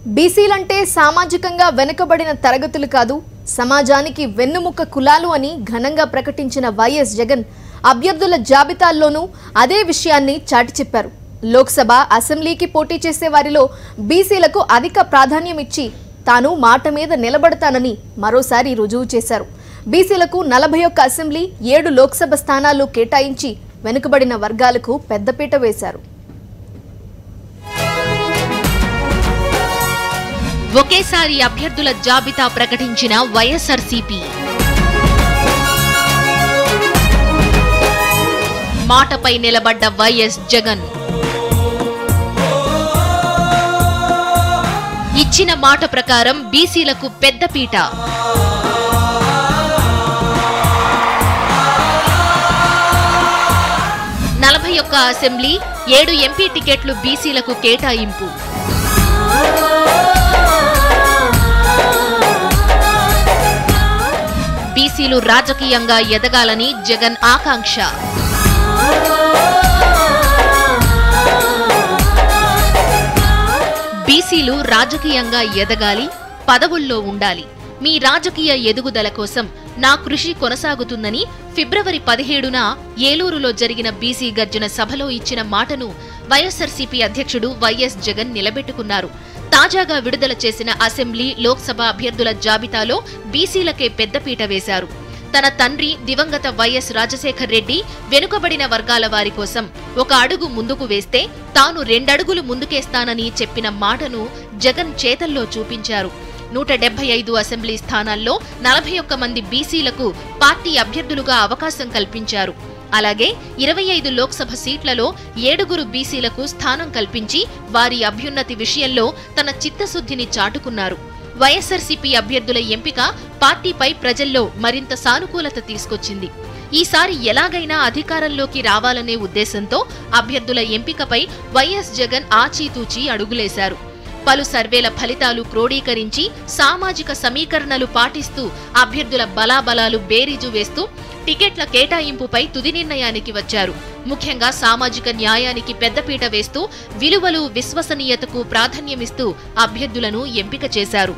బీసీలంటే సామాజికంగా వెనుకబడిన తరగతులు కాదు, సమాజానికి వెన్నుముక్క కులాలు అని ఘనంగా ప్రకటించిన వైఎస్ జగన్ అభ్యర్థుల జాబితాల్లోనూ అదే విషయాన్ని చాటి చెప్పారు. లోక్సభ, అసెంబ్లీకి పోటీ చేసే వారిలో బీసీలకు అధిక ప్రాధాన్యం ఇచ్చి తాను మాట మీద నిలబడతానని మరోసారి రుజువు చేశారు. బీసీలకు 41 అసెంబ్లీ, 7 లోక్సభ స్థానాలు కేటాయించి వెనుకబడిన వర్గాలకు పెద్దపీట వేశారు. ఒకేసారి అభ్యర్థుల జాబితా ప్రకటించిన వైఎస్ఆర్సీపీ. మాటపై నిలబడ్డ వైఎస్ జగన్. ఇచ్చిన మాట ప్రకారం బీసీలకు పెద్దపీట. ఒక్క అసెంబ్లీ, 7 ఎంపీ టికెట్లు బీసీలకు కేటాయింపు. బీసీలు రాజకీయంగా ఎదగాలని జగన్ ఆకాంక్ష. బీసీలు రాజకీయంగా ఎదగాలి, పదవుల్లో ఉండాలి. మీ రాజకీయ ఎదుగుదల కోసం నా కృషి కొనసాగుతుందని ఫిబ్రవరి 17న ఏలూరులో జరిగిన బీసీ గర్జన సభలో ఇచ్చిన మాటను వైఎస్ఆర్సీపీ అధ్యక్షుడు వైఎస్ జగన్ నిలబెట్టుకున్నారు. తాజాగా విడుదల చేసిన అసెంబ్లీ, లోక్సభ అభ్యర్థుల జాబితాలో బీసీలకే పెద్దపీట వేశారు. తన తండ్రి దివంగత వైఎస్ రాజశేఖర్ రెడ్డి వెనుకబడిన వర్గాల వారి కోసం ఒక అడుగు ముందుకు వేస్తే తాను 2 అడుగులు ముందుకేస్తానని చెప్పిన మాటను జగన్ చేతల్లో చూపించారు. 175 అసెంబ్లీ స్థానాల్లో 41 మంది బీసీలకు పార్టీ అభ్యర్థులుగా అవకాశం కల్పించారు. అలాగే 25 లోక్సభ సీట్లలో 7 బీసీలకు స్థానం కల్పించి వారి అభ్యున్నతి విషయంలో తన చిత్తశుద్ధిని చాటుకున్నారు. వైఎస్ఆర్సీపీ అభ్యర్థుల ఎంపిక పార్టీపై ప్రజల్లో మరింత సానుకూలత తీసుకొచ్చింది. ఈసారి ఎలాగైనా అధికారంలోకి రావాలనే ఉద్దేశంతో అభ్యర్థుల ఎంపికపై వైఎస్ జగన్ ఆచితూచి అడుగులేశారు. పలు సర్వేల ఫలితాలు క్రోడీకరించి సామాజిక సమీకరణలు పాటిస్తూ అభ్యర్థుల బలాబలాలు బేరీజు వేస్తూ టికెట్ల కేటాయింపుపై తుది నిర్ణయానికి వచ్చారు. ముఖ్యంగా సామాజిక న్యాయానికి పెద్దపీట వేస్తూ విలువలు, విశ్వసనీయతకు ప్రాధాన్యమిస్తూ అభ్యర్థులను ఎంపిక చేశారు.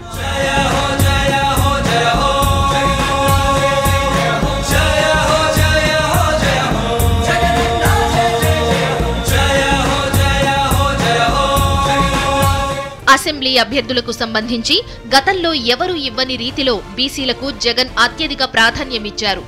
అసెంబ్లీ అభ్యర్థులకు సంబంధించి గతంలో ఎవరూ ఇవ్వని రీతిలో బీసీలకు జగన్ అత్యధిక ప్రాధాన్యమిచ్చారు.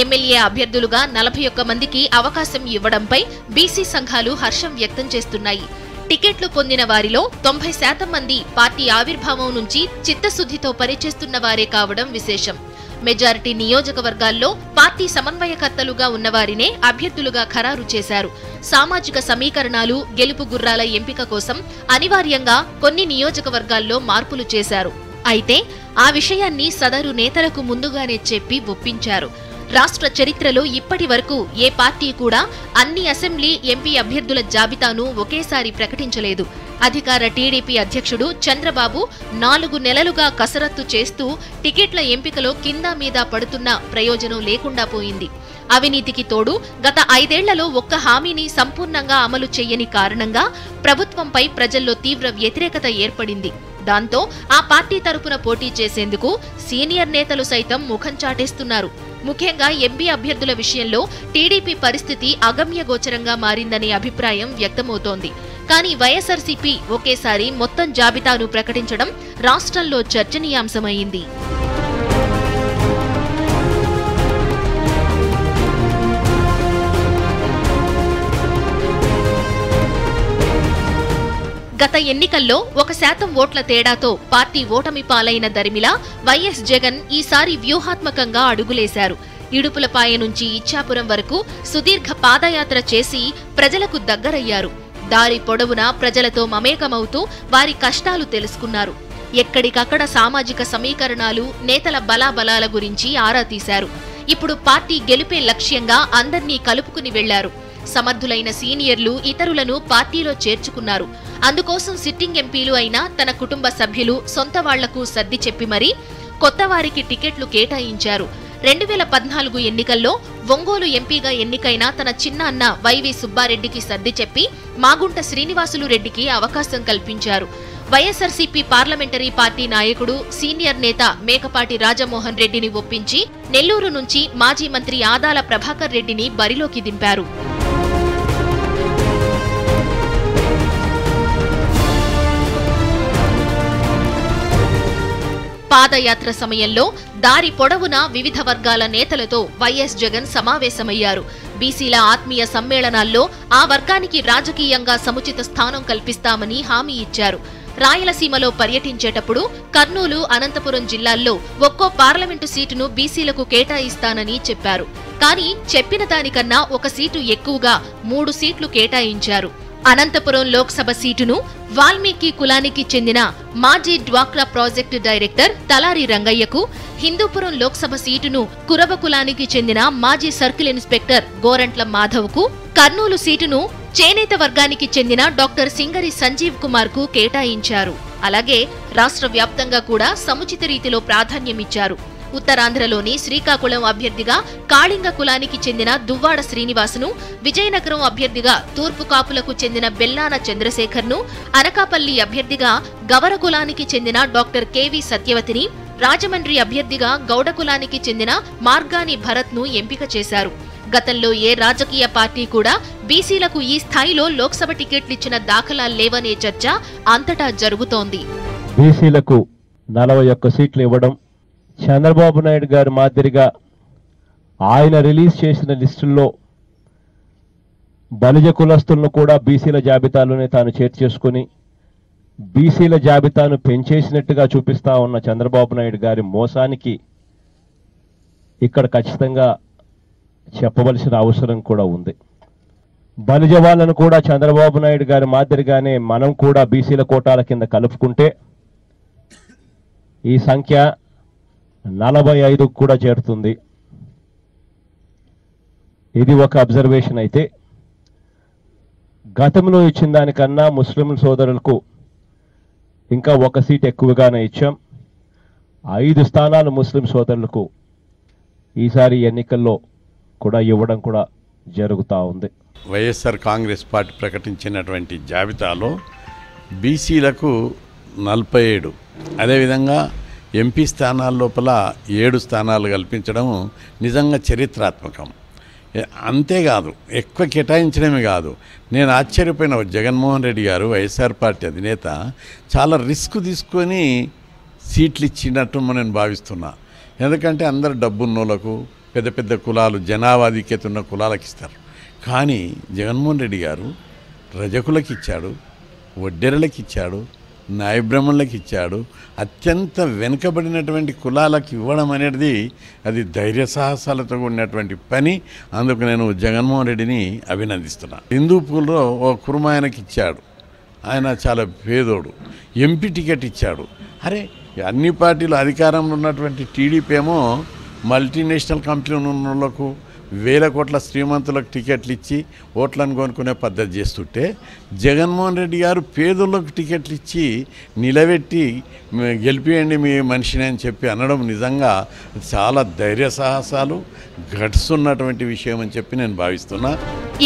ఎమ్మెల్యే అభ్యర్థులుగా 41 మందికి అవకాశం ఇవ్వడంపై బీసీ సంఘాలు హర్షం వ్యక్తం చేస్తున్నాయి. టికెట్లు పొందిన వారిలో 90% మంది పార్టీ ఆవిర్భావం నుంచి చిత్తశుద్ధితో పనిచేస్తున్న వారే కావడం విశేషం. మెజారిటీ నియోజకవర్గాల్లో పార్టీ సమన్వయకర్తలుగా ఉన్నవారినే అభ్యర్థులుగా ఖరారు చేశారు. సామాజిక సమీకరణాలు, గెలుపు గుర్రాల ఎంపిక కోసం అనివార్యంగా కొన్ని నియోజకవర్గాల్లో మార్పులు చేశారు. అయితే ఆ విషయాన్ని సదరు నేతలకు ముందుగానే చెప్పి ఒప్పించారు. రాష్ట్ర చరిత్రలో ఇప్పటి వరకు ఏ పార్టీ కూడా అన్ని అసెంబ్లీ, ఎంపీ అభ్యర్థుల జాబితాను ఒకేసారి ప్రకటించలేదు. అధికార టీడీపీ అధ్యక్షుడు చంద్రబాబు 4 నెలలుగా కసరత్తు చేస్తూ టికెట్ల ఎంపికలో కింద మీద పడుతున్న ప్రయోజనం లేకుండా పోయింది. అవినీతికి తోడు గత 5 ఏళ్లలో ఒక్క హామీని సంపూర్ణంగా అమలు చేయని కారణంగా ప్రభుత్వంపై ప్రజల్లో తీవ్ర వ్యతిరేకత ఏర్పడింది. దాంతో ఆ పార్టీ తరపున పోటీ చేసేందుకు సీనియర్ నేతలు సైతం ముఖం చాటేస్తున్నారు. ముఖ్యంగా ఎంపీ అభ్యర్థుల విషయంలో టీడీపీ పరిస్థితి అగమ్యగోచరంగా మారిందనే అభిప్రాయం వ్యక్తమవుతోంది. కానీ వైఎస్ఆర్సీపీ ఒకేసారి మొత్తం జాబితాను ప్రకటించడం రాష్ట్రంలో చర్చనీయాంశమైంది. గత ఎన్నికల్లో 1% ఓట్ల తేడాతో పార్టీ ఓటమి పాలైన దరిమిలా వైఎస్ జగన్ ఈసారి వ్యూహాత్మకంగా అడుగులేశారు. ఇడుపులపాయ నుంచి ఇచ్చాపురం వరకు సుదీర్ఘ పాదయాత్ర చేసి ప్రజలకు దగ్గరయ్యారు. దారి పొడవునా ప్రజలతో మమేకమవుతూ వారి కష్టాలు తెలుసుకున్నారు. ఎక్కడికక్కడ సామాజిక సమీకరణాలు, నేతల బలాబలాల గురించి ఆరా తీశారు. ఇప్పుడు పార్టీ గెలుపే లక్ష్యంగా అందర్నీ కలుపుకుని వెళ్లారు. సమర్థులైన సీనియర్లు ఇతరులను పార్టీలో చేర్చుకున్నారు. అందుకోసం సిట్టింగ్ ఎంపీలు అయినా తన కుటుంబ సభ్యులు, సొంత వాళ్లకు సర్ది చెప్పి మరీ కొత్త వారికి టికెట్లు కేటాయించారు. 2014 ఎన్నికల్లో ఒంగోలు ఎంపీగా ఎన్నికైన తన చిన్న అన్న వైవి సుబ్బారెడ్డికి సర్ది చెప్పి మాగుంట శ్రీనివాసులు రెడ్డికి అవకాశం కల్పించారు. వైఎస్ఆర్సీపీ పార్లమెంటరీ పార్టీ నాయకుడు సీనియర్ నేత మేకపాటి రాజమోహన్ రెడ్డిని ఒప్పించి నెల్లూరు నుంచి మాజీ మంత్రి ఆదాల ప్రభాకర్ రెడ్డిని బరిలోకి దింపారు. పాదయాత్ర సమయంలో దారి పొడవునా వివిధ వర్గాల నేతలతో వైఎస్ జగన్ సమావేశమయ్యారు. బీసీల ఆత్మీయ సమ్మేళనాల్లో ఆ వర్గానికి రాజకీయంగా సముచిత స్థానం కల్పిస్తామని హామీ ఇచ్చారు. రాయలసీమలో పర్యటించేటప్పుడు కర్నూలు, అనంతపురం జిల్లాల్లో ఒక్కో పార్లమెంటు సీటును బీసీలకు కేటాయిస్తానని చెప్పారు. కానీ చెప్పిన దానికన్నా ఒక సీటు ఎక్కువగా 3 సీట్లు కేటాయించారు. అనంతపురం లోక్సభ సీటును వాల్మీకి కులానికి చెందిన మాజీ డ్వాక్రా ప్రాజెక్టు డైరెక్టర్ తలారి రంగయ్యకు, హిందూపురం లోక్సభ సీటును కురబ కులానికి చెందిన మాజీ సర్కిల్ ఇన్స్పెక్టర్ గోరంట్ల మాధవ్కు, కర్నూలు సీటును చేనేత వర్గానికి చెందిన డాక్టర్ సింగరి సంజీవ్ కుమార్ కు కేటాయించారు. అలాగే రాష్ట్ర వ్యాప్తంగా కూడా సముచిత రీతిలో ప్రాధాన్యమిచ్చారు. ఉత్తరాంధ్రలోని శ్రీకాకుళం అభ్యర్థిగా కాళింగ కులానికి చెందిన దువ్వాడ శ్రీనివాసును, విజయనగరం అభ్యర్థిగా తూర్పు కాపులకు చెందిన బెల్లాన చంద్రశేఖర్ను, అనకాపల్లి అభ్యర్థిగా గవర కులానికి చెందిన డాక్టర్ కెవి సత్యవతిని, రాజమండ్రి అభ్యర్థిగా గౌడ కులానికి చెందిన మార్గాని భరత్ ను ఎంపిక చేశారు. గతంలో ఏ రాజకీయ పార్టీ కూడా బీసీలకు ఈ స్థాయిలో లోక్సభ టికెట్లిచ్చిన దాఖలాలు లేవనే చర్చ అంతటా జరుగుతోంది. బీసీలకు 41 సీట్లు ఇవ్వడం, చంద్రబాబు నాయుడు గారి మాదిరిగా ఆయన రిలీజ్ చేసిన లిస్టుల్లో బలిజ కులస్తులను కూడా బీసీల జాబితాలోనే తాను చేర్చేసుకుని బీసీల జాబితాను పెంచేసినట్టుగా చూపిస్తా ఉన్న చంద్రబాబు నాయుడు గారి మోసానికి ఇక్కడ ఖచ్చితంగా చెప్పవలసిన అవసరం కూడా ఉంది. బలిజ వాళ్ళను కూడా చంద్రబాబు నాయుడు గారి మాదిరిగానే మనం కూడా బీసీల కోటాల కింద కలుపుకుంటే ఈ సంఖ్య 45 కూడా చేరుతుంది. ఇది ఒక అబ్జర్వేషన్. అయితే గతంలో ఇచ్చిన దానికన్నా ముస్లిం సోదరులకు ఇంకా 1 సీట్ ఎక్కువగానే ఇచ్చాం. 5 స్థానాలు ముస్లిం సోదరులకు ఈసారి ఎన్నికల్లో కూడా ఇవ్వడం కూడా జరుగుతూ ఉంది. వైఎస్ఆర్ కాంగ్రెస్ పార్టీ ప్రకటించినటువంటి జాబితాలో బీసీలకు 47, అదేవిధంగా ఎంపీ స్థానాల లోపల 7 స్థానాలు కల్పించడం నిజంగా చరిత్రాత్మకం. అంతేకాదు, ఎక్కువ కేటాయించడమే కాదు, నేను ఆశ్చర్యపోయిన జగన్మోహన్ రెడ్డి గారు వైఎస్ఆర్ పార్టీ అధినేత చాలా రిస్క్ తీసుకొని సీట్లు ఇచ్చినట్టు నేను భావిస్తున్నా. ఎందుకంటే అందరు డబ్బున్నోళ్లకు, పెద్ద పెద్ద కులాలు, జనాభాధిక్యత ఉన్న కులాలకు ఇస్తారు. కానీ జగన్మోహన్ రెడ్డి గారు రజకులకు ఇచ్చాడు, వడ్డెరలకు ఇచ్చాడు, నాయబ్రహ్మణులకు ఇచ్చాడు. అత్యంత వెనుకబడినటువంటి కులాలకు ఇవ్వడం అనేది అది ధైర్య సాహసాలతో కూడినటువంటి పని. అందుకు నేను జగన్మోహన్ రెడ్డిని అభినందిస్తున్నా. హిందూపూర్లో ఓ కుర్మాయనకి ఇచ్చాడు, ఆయన చాలా పేదోడు, ఎంపీ టికెట్ ఇచ్చాడు. అరే, అన్ని పార్టీలు అధికారంలో ఉన్నటువంటి టీడీపీ ఏమో మల్టీనేషనల్ కంపెనీలు ఉన్న వాళ్ళకు, 1000 కోట్ల శ్రీమంతులకు టికెట్లు ఇచ్చి ఓట్లను కొనుక్కునే పద్ధతి చేస్తుంటే జగన్మోహన్ రెడ్డి గారు పేదోళ్ళకు టికెట్లు ఇచ్చి నిలబెట్టి గెలిపియండి మీ మనిషిని అని చెప్పి అనడం నిజంగా చాలా ధైర్య సాహసాలు, గట్స్ ఉన్నటువంటి విషయం అని చెప్పి నేను భావిస్తున్నా.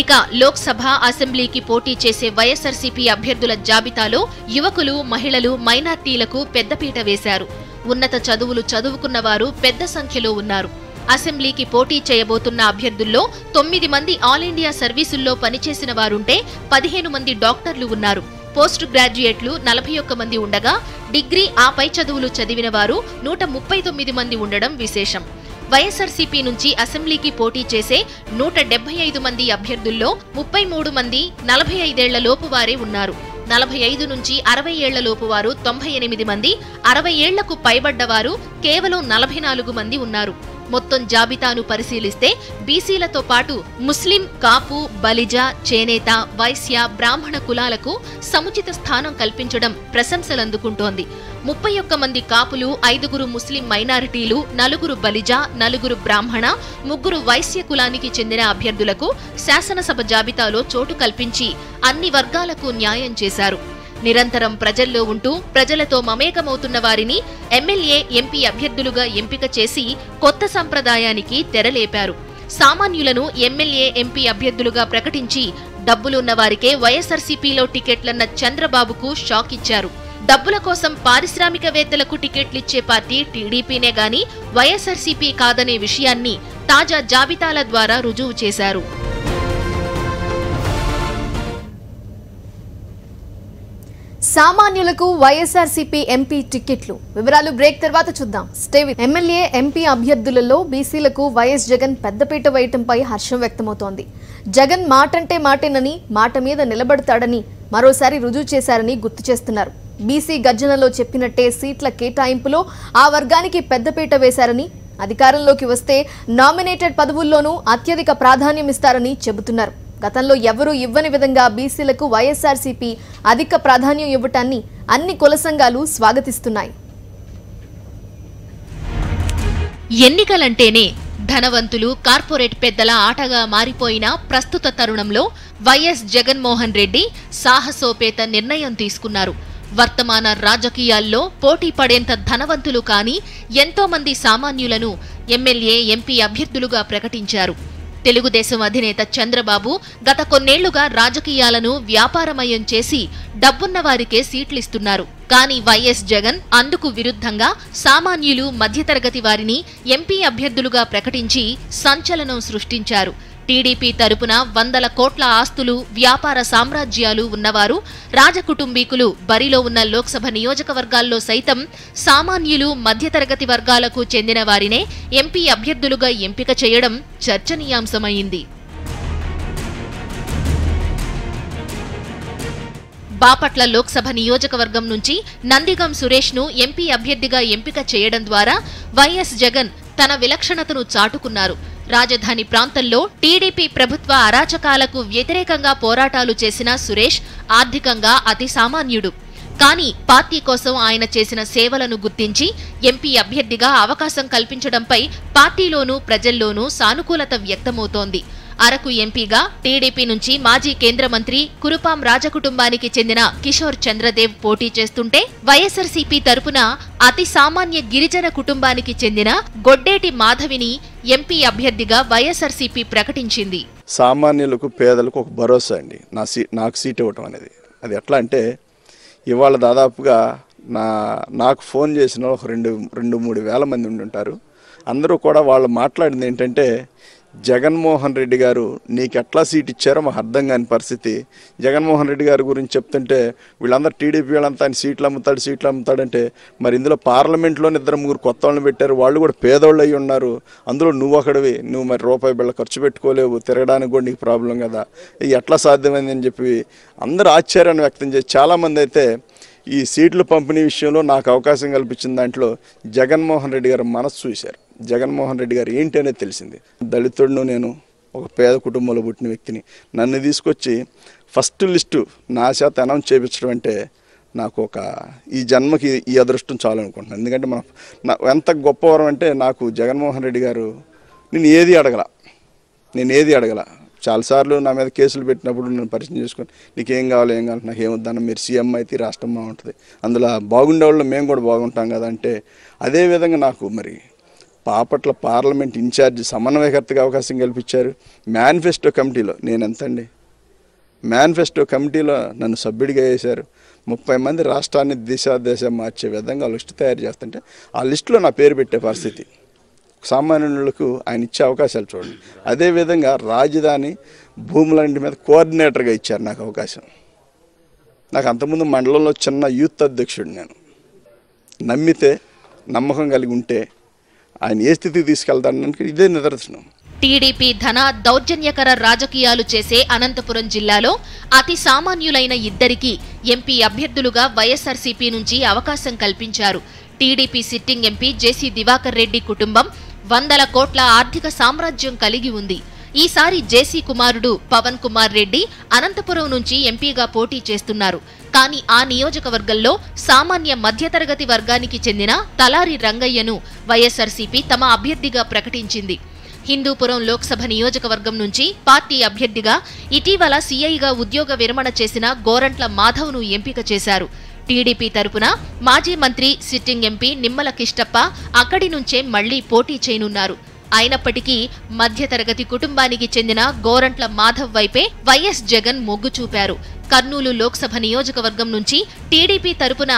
ఇక లోక్సభ, అసెంబ్లీకి పోటీ చేసే వైఎస్ఆర్సీపీ అభ్యర్థుల జాబితాలో యువకులు, మహిళలు, మైనార్టీలకు పెద్దపీట వేశారు. ఉన్నత చదువులు చదువుకున్న వారు పెద్ద సంఖ్యలో ఉన్నారు. అసెంబ్లీకి పోటీ చేయబోతున్న అభ్యర్థుల్లో 9 మంది ఆల్ ఇండియా సర్వీసుల్లో పనిచేసిన వారుంటే 15 మంది డాక్టర్లు ఉన్నారు. పోస్ట్ గ్రాడ్యుయేట్లు 41 మంది ఉండగా డిగ్రీ, ఆ పై చదువులు చదివిన వారు 139 మంది ఉండడం విశేషం. వైఎస్ఆర్సీపీ నుంచి అసెంబ్లీకి పోటీ చేసే 175 మంది అభ్యర్థుల్లో 33 మంది 45 ఏళ్ల లోపు వారే ఉన్నారు. 45 నుంచి 60 ఏళ్ల లోపు వారు 98 మంది, 60 ఏళ్లకు పైబడ్డవారు కేవలం 44 మంది ఉన్నారు. మొత్తం జాబితాను పరిశీలిస్తే బీసీలతో పాటు ముస్లిం, కాపు, బలిజ, చేనేత, వైశ్య, బ్రాహ్మణ కులాలకు సముచిత స్థానం కల్పించడం ప్రశంసలందుకుంటోంది. 31 మంది కాపులు, 5 ముస్లిం మైనారిటీలు, 4 బలిజ, 4 బ్రాహ్మణ, 3 వైశ్య కులానికి చెందిన అభ్యర్థులకు శాసనసభ జాబితాలో చోటు కల్పించి అన్ని వర్గాలకు న్యాయం చేశారు. నిరంతరం ప్రజల్లో ఉంటూ ప్రజలతో మమేకమవుతున్న వారిని ఎమ్మెల్యే, ఎంపీ అభ్యర్థులుగా ఎంపిక చేసి కొత్త సంప్రదాయానికి తెరలేపారు. సామాన్యులను ఎమ్మెల్యే, ఎంపీ అభ్యర్థులుగా ప్రకటించి డబ్బులున్న వారికే వైఎస్ఆర్సీపీలో టికెట్లన్న చంద్రబాబుకు షాక్ ఇచ్చారు. డబ్బుల కోసం పారిశ్రామికవేత్తలకు టికెట్లిచ్చే పార్టీ టీడీపీనే గాని వైఎస్ఆర్సీపీ కాదనే విషయాన్ని తాజా జాబితాల ద్వారా రుజువు చేశారు. సామాన్యులకు వైఎస్ఆర్సీపీ ఎంపీ టికెట్లు వివరాలు బ్రేక్ తర్వాత చూద్దాం. స్టే విత్ ఎమ్మెల్యే ఎంపీ అభ్యర్థులలో బీసీలకు వైఎస్ జగన్ పెద్దపీట వేయటంపై హర్షం వ్యక్తమవుతోంది. జగన్ మాటంటే మాటేనని, మాట మీద నిలబడతాడని మరోసారి రుజువు చేశారని గుర్తు చేస్తున్నారు. బీసీ గర్జనలో చెప్పినట్టే సీట్ల కేటాయింపులో ఆ వర్గానికి పెద్దపీట వేశారని, అధికారంలోకి వస్తే నామినేటెడ్ పదవుల్లోనూ అత్యధిక ప్రాధాన్యం ఇస్తారని చెబుతున్నారు. గతంలో ఎవరూ ఇవ్వని విధంగా బీసీలకు వైఎస్ఆర్సీపీ అధిక ప్రాధాన్యం ఇవ్వటాన్ని అన్ని కుల సంఘాలు స్వాగతిస్తున్నాయి. ఎన్నికలంటేనే ధనవంతులు, కార్పొరేట్ పెద్దల ఆటగా మారిపోయిన ప్రస్తుత తరుణంలో వైఎస్ జగన్మోహన్ రెడ్డి సాహసోపేత నిర్ణయం తీసుకున్నారు. వర్తమాన రాజకీయాల్లో పోటీ పడేంత ధనవంతులు కాని ఎంతో మంది సామాన్యులను ఎమ్మెల్యే, ఎంపీ అభ్యర్థులుగా ప్రకటించారు. తెలుగుదేశం అధినేత చంద్రబాబు గత కొన్నేళ్లుగా రాజకీయాలను వ్యాపారమయం చేసి డబ్బున్న వారికే సీట్లిస్తున్నారు. కానీ వైఎస్ జగన్ అందుకు విరుద్ధంగా సామాన్యులు, మధ్యతరగతి వారిని ఎంపీ అభ్యర్థులుగా ప్రకటించి సంచలనం సృష్టించారు. టీడీపీ తరపున వందల కోట్ల ఆస్తులు, వ్యాపార సామ్రాజ్యాలు ఉన్నవారు, రాజకుటుంబీకులు బరిలో ఉన్న లోక్సభ నియోజకవర్గాల్లో సైతం సామాన్యులు, మధ్యతరగతి వర్గాలకు చెందిన వారినే ఎంపీ అభ్యర్థులుగా ఎంపిక చేయడం చర్చనీయాంశమైంది. బాపట్ల లోక్సభ నియోజకవర్గం నుంచి నందిగం సురేష్ను ఎంపీ అభ్యర్థిగా ఎంపిక చేయడం ద్వారా వైఎస్ జగన్ తన విలక్షణతను చాటుకున్నారు. రాజధాని ప్రాంతంలో టీడీపీ ప్రభుత్వ అరాచకాలకు వ్యతిరేకంగా పోరాటాలు చేసిన సురేష్ ఆర్థికంగా అతి సామాన్యుడు. కానీ పార్టీ కోసం ఆయన చేసిన సేవలను గుర్తించి ఎంపీ అభ్యర్థిగా అవకాశం కల్పించడంపై పార్టీలోనూ ప్రజల్లోనూ సానుకూలత వ్యక్తమవుతోంది. అరకు ఎంపీగా టీడీపీ నుంచి మాజీ కేంద్ర మంత్రి కురుపాం రాజకుటుంబానికి చెందిన కిషోర్ చంద్రదేవ్ పోటీ చేస్తుంటే, వైఎస్ఆర్సీపీ తరపున అతి సామాన్య గిరిజన కుటుంబానికి చెందిన గొడ్డేటి మాధవిని ఎంపీ అభ్యర్థిగా వైఎస్ఆర్సీపీ ప్రకటించింది. సామాన్యులకు, పేదలకు ఒక భరోసా అండి నాకు సీట్ ఇవ్వటం అనేది. అది ఎట్లా అంటే, ఇవాళ దాదాపుగా నాకు ఫోన్ చేసిన ఒక 2-3 వేల మంది ఉండి ఉంటారు. అందరూ కూడా వాళ్ళు మాట్లాడింది ఏంటంటే, జగన్మోహన్ రెడ్డి గారు నీకు ఎట్లా సీట్ ఇచ్చారో మాకు అర్థం కాని పరిస్థితి. జగన్మోహన్ రెడ్డి గారి గురించి చెప్తుంటే వీళ్ళందరూ టీడీపీ వాళ్ళంతా ఆయన సీట్లు అమ్ముతాడంటే, మరి ఇందులో పార్లమెంట్లో 2-3 కొత్త వాళ్ళని పెట్టారు. వాళ్ళు కూడా పేదోళ్ళు అయ్యి ఉన్నారు. అందులో నువ్వు ఒకడివి, నువ్వు మరి రూపాయి బిళ్ళ ఖర్చు పెట్టుకోలేవు, తిరగడానికి కూడా నీకు ప్రాబ్లం కదా, ఎట్లా సాధ్యమైంది అని చెప్పి అందరూ ఆశ్చర్యాన్ని వ్యక్తం చేసి, చాలామంది అయితే ఈ సీట్ల పంపిణీ విషయంలో నాకు అవకాశం కల్పించిన దాంట్లో జగన్మోహన్ రెడ్డి గారు మనసు చూశారు. జగన్మోహన్ రెడ్డి గారు ఏంటి అనేది తెలిసింది. దళితుడును, నేను ఒక పేద కుటుంబంలో పుట్టిన వ్యక్తిని, నన్ను తీసుకొచ్చి ఫస్ట్ లిస్టు నా చేత అనౌన్స్ చేయించడం అంటే నాకు ఈ జన్మకి ఈ అదృష్టం చాలు అనుకుంటున్నాను. ఎందుకంటే ఎంత గొప్పవరం అంటే, నాకు జగన్మోహన్ రెడ్డి గారు నేను ఏది అడగల. చాలాసార్లు నా మీద కేసులు పెట్టినప్పుడు నేను పరిచయం చేసుకొని, నీకేం కావాలి, నాకు ఏమొద్దన్న, మీరు సీఎం అయితే రాష్ట్రం బాగుంటుంది, అందులో బాగుండే వాళ్ళు మేము కూడా బాగుంటాం కదా అంటే, అదేవిధంగా నాకు మరి బాపట్ల పార్లమెంట్ ఇన్ఛార్జ్ సమన్వయకర్తగా అవకాశం కల్పించారు. మేనిఫెస్టో కమిటీలో మేనిఫెస్టో కమిటీలో నన్ను సభ్యుడిగా వేశారు. 30 మంది రాష్ట్రాన్ని దిశ మార్చే విధంగా లిస్టు తయారు చేస్తుంటే ఆ లిస్టులో నా పేరు పెట్టే పరిస్థితి. సామాన్యులకు ఆయన ఇచ్చే అవకాశాలు చూడండి. అదేవిధంగా రాజధాని భూములన్నింటి మీద కోఆర్డినేటర్గా ఇచ్చారు నాకు అవకాశం. నాకు అంతకుముందు మండలంలో చిన్న యూత్ అధ్యక్షుడు. నేను నమ్మితే, నమ్మకం కలిగి ఉంటే ఆయన ఏ స్థితికి తీసుకెళ్తాడానికి ఇదే నిదర్శనం. టీడీపీ ధన దౌర్జన్యకర రాజకీయాలు చేసే అనంతపురం జిల్లాలో అతి సామాన్యులైన ఇద్దరికి ఎంపీ అభ్యర్థులుగా వైఎస్ఆర్సీపీ నుంచి అవకాశం కల్పించారు. టీడీపీ సిట్టింగ్ ఎంపీ జేసీ దివాకర్ రెడ్డి కుటుంబం వందల కోట్ల ఆర్థిక సామ్రాజ్యం కలిగి ఉంది. ఈసారి జేసీ కుమారుడు పవన్ కుమార్ రెడ్డి అనంతపురం నుంచి ఎంపీగా పోటీ చేస్తున్నారు. కానీ ఆ నియోజకవర్గంలో సామాన్య మధ్యతరగతి వర్గానికి చెందిన తలారి రంగయ్యను వైఎస్ఆర్సీపీ తమ అభ్యర్థిగా ప్రకటించింది. హిందూపురం లోక్సభ నియోజకవర్గం నుంచి పార్టీ అభ్యర్థిగా ఇటీవల సీఐగా ఉద్యోగ విరమణ చేసిన గోరంట్ల మాధవ్ను ఎంపిక చేశారు. టీడీపీ తరపున మాజీ మంత్రి, సిట్టింగ్ ఎంపీ నిమ్మల కిష్టప్ప అక్కడి నుంచే మళ్లీ పోటీ చేయనున్నారు. అయినప్పటికీ మధ్యతరగతి కుటుంబానికి చెందిన గోరంట్ల మాధవ్ వైపే వైఎస్ జగన్ మొగ్గు చూపారు. కర్నూలు లోక్సభ నియోజకవర్గం నుంచి టీడీపీ తరపున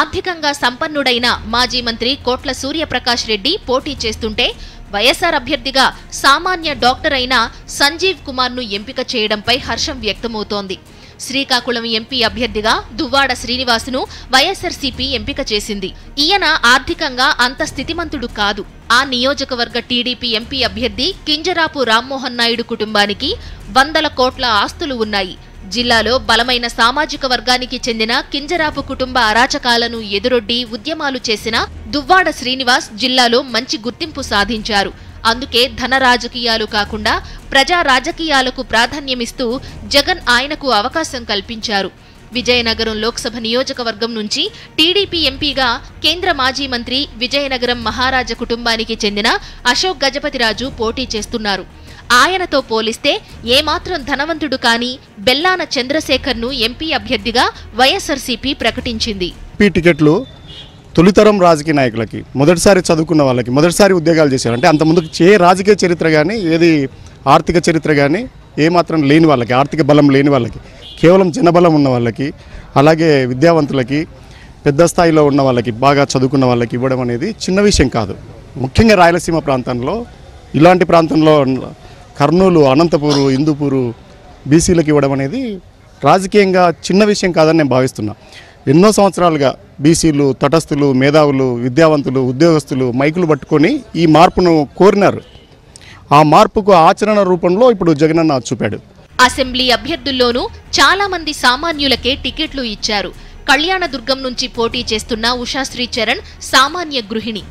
ఆర్థికంగా సంపన్నుడైన మాజీ మంత్రి కోట్ల సూర్యప్రకాష్ రెడ్డి పోటీ చేస్తుంటే వైఎస్ఆర్ అభ్యర్థిగా సామాన్య డాక్టర్ అయిన సంజీవ్ కుమార్ను ఎంపిక చేయడంపై హర్షం వ్యక్తమవుతోంది. శ్రీకాకుళం ఎంపీ అభ్యర్థిగా దువ్వాడ శ్రీనివాసును వైఎస్ఆర్సీపీ ఎంపిక చేసింది. ఈయన ఆర్థికంగా అంత స్థితిమంతుడు కాదు. ఆ నియోజకవర్గ టీడీపీ ఎంపీ అభ్యర్థి కింజరాపు రామ్మోహన్ నాయుడు కుటుంబానికి 100 కోట్ల ఆస్తులు ఉన్నాయి. జిల్లాలో బలమైన సామాజిక వర్గానికి చెందిన కింజరాపు కుటుంబ అరాచకాలను ఎదురొడ్డి ఉద్యమాలు చేసిన దువ్వాడ శ్రీనివాస్ జిల్లాలో మంచి గుర్తింపు సాధించారు. అందుకే ధన రాజకీయాలు కాకుండా ప్రజా రాజకీయాలకు ప్రాధాన్యమిస్తూ జగన్ ఆయనకు అవకాశం కల్పించారు. విజయనగరం లోక్సభ నియోజకవర్గం నుంచి టీడీపీ ఎంపీగా కేంద్ర మాజీ మంత్రి విజయనగరం మహారాజ కుటుంబానికి చెందిన అశోక్ గజపతిరాజు పోటీ చేస్తున్నారు. ఆయనతో పోలిస్తే ఏమాత్రం ధనవంతుడు కాని బెల్లాన చంద్రశేఖర్ను ఎంపీ అభ్యర్థిగా వైఎస్ఆర్సీపీ ప్రకటించింది. టికెట్లు తొలితరం రాజకీయ నాయకులకి, మొదటిసారి చదువుకున్న వాళ్ళకి, మొదటిసారి ఉద్యోగాలు చేశారు అంటే అంతకుముందు రాజకీయ చరిత్ర కానీ ఏది ఆర్థిక చరిత్ర కానీ ఏమాత్రం లేని వాళ్ళకి, ఆర్థిక బలం లేని వాళ్ళకి, కేవలం జనబలం ఉన్న వాళ్ళకి, అలాగే విద్యావంతులకి, పెద్ద స్థాయిలో ఉన్న వాళ్ళకి, బాగా చదువుకున్న వాళ్ళకి ఇవ్వడం అనేది చిన్న విషయం కాదు. ముఖ్యంగా రాయలసీమ ప్రాంతంలో, ఇలాంటి ప్రాంతంలో కర్నూలు, అనంతపూరు, హిందూపూరు బీసీలకు ఇవ్వడం అనేది రాజకీయంగా చిన్న విషయం కాదని నేను భావిస్తున్నా. ఎన్నో సంవత్సరాలుగా బీసీలు, తటస్థులు, మేధావులు, విద్యావంతులు, ఉద్యోగస్తులు మైకులు పట్టుకొని ఈ మార్పును కోరినారు. ఆ మార్పుకు ఆచరణ రూపంలో ఇప్పుడు జగనన్న చూపాడు. అసెంబ్లీ అభ్యర్థుల్లోనూ చాలా మంది సామాన్యులకే టికెట్లు ఇచ్చారు. కళ్యాణదుర్గం నుంచి పోటీ చేస్తున్న ఉషాశ్రీ చరణ్ సామాన్య గృహిణి.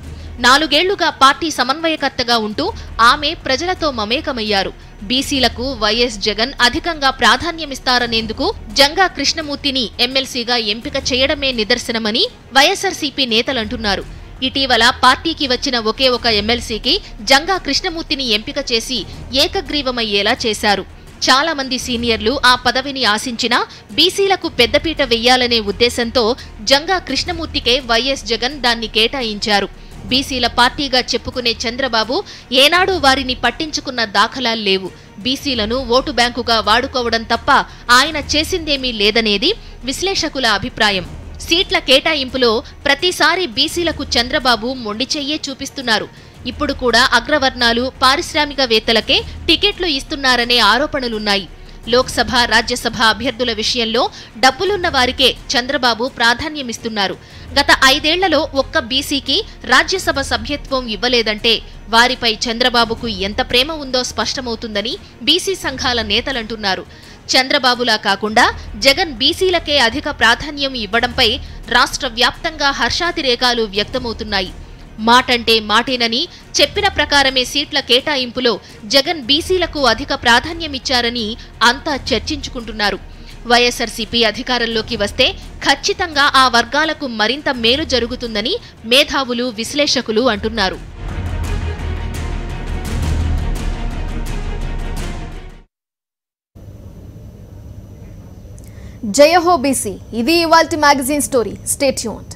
4 ఏళ్లుగా పార్టీ సమన్వయకర్తగా ఉంటూ ఆమె ప్రజలతో మమేకమయ్యారు. బీసీలకు వైఎస్ జగన్ అధికంగా ప్రాధాన్యమిస్తారనేందుకు జంగా కృష్ణమూర్తిని ఎమ్మెల్సీగా ఎంపిక చేయడమే నిదర్శనమని వైఎస్ఆర్సీపీ నేతలంటున్నారు. ఇటీవల పార్టీకి వచ్చిన ఒకే ఒక ఎమ్మెల్సీకి జంగా కృష్ణమూర్తిని ఎంపిక చేసి ఏకగ్రీవమయ్యేలా చేశారు. చాలా మంది సీనియర్లు ఆ పదవిని ఆశించినా బీసీలకు పెద్దపీట వెయ్యాలనే ఉద్దేశంతో జంగా కృష్ణమూర్తికే వైఎస్ జగన్ దాన్ని కేటాయించారు. బీసీల పార్టీగా చెప్పుకునే చంద్రబాబు ఏనాడు వారిని పట్టించుకున్న దాఖలాలు లేవు. బీసీలను ఓటు బ్యాంకుగా వాడుకోవడం తప్ప ఆయన చేసిందేమీ లేదనేది విశ్లేషకుల అభిప్రాయం. సీట్ల కేటాయింపులో ప్రతిసారి బీసీలకు చంద్రబాబు మొండిచెయ్యే చూపిస్తున్నారు. ఇప్పుడు కూడా అగ్రవర్ణాలు, పారిశ్రామికవేత్తలకే టికెట్లు ఇస్తున్నారనే ఆరోపణలున్నాయి. లోక్సభ, రాజ్యసభ అభ్యర్థుల విషయంలో డబ్బులున్న వారికే చంద్రబాబు ప్రాధాన్యమిస్తున్నారు. గత 5 ఏళ్లలో ఒక్క బీసీకి రాజ్యసభ సభ్యత్వం ఇవ్వలేదంటే వారిపై చంద్రబాబుకు ఎంత ప్రేమ ఉందో స్పష్టమవుతుందని బీసీ సంఘాల నేతలంటున్నారు. చంద్రబాబులా కాకుండా జగన్ బీసీలకే అధిక ప్రాధాన్యం ఇవ్వడంపై రాష్ట్ర వ్యాప్తంగా హర్షాతిరేకాలు వ్యక్తమవుతున్నాయి. మాటంటే మాటేనని చెప్పిన ప్రకారమే సీట్ల కేటాయింపులో జగన్ బీసీలకు అధిక ప్రాధాన్యమిచ్చారని అంతా చర్చించుకుంటున్నారు. వైఎస్ఆర్సీపీ అధికారంలోకి వస్తే ఖచ్చితంగా ఆ వర్గాలకు మరింత మేలు జరుగుతుందని మేధావులు, విశ్లేషకులు అంటున్నారు. జయ హో బీసీ, ఇది ఇవాల్టి మ్యాగజైన్ స్టోరీ. Stay tuned.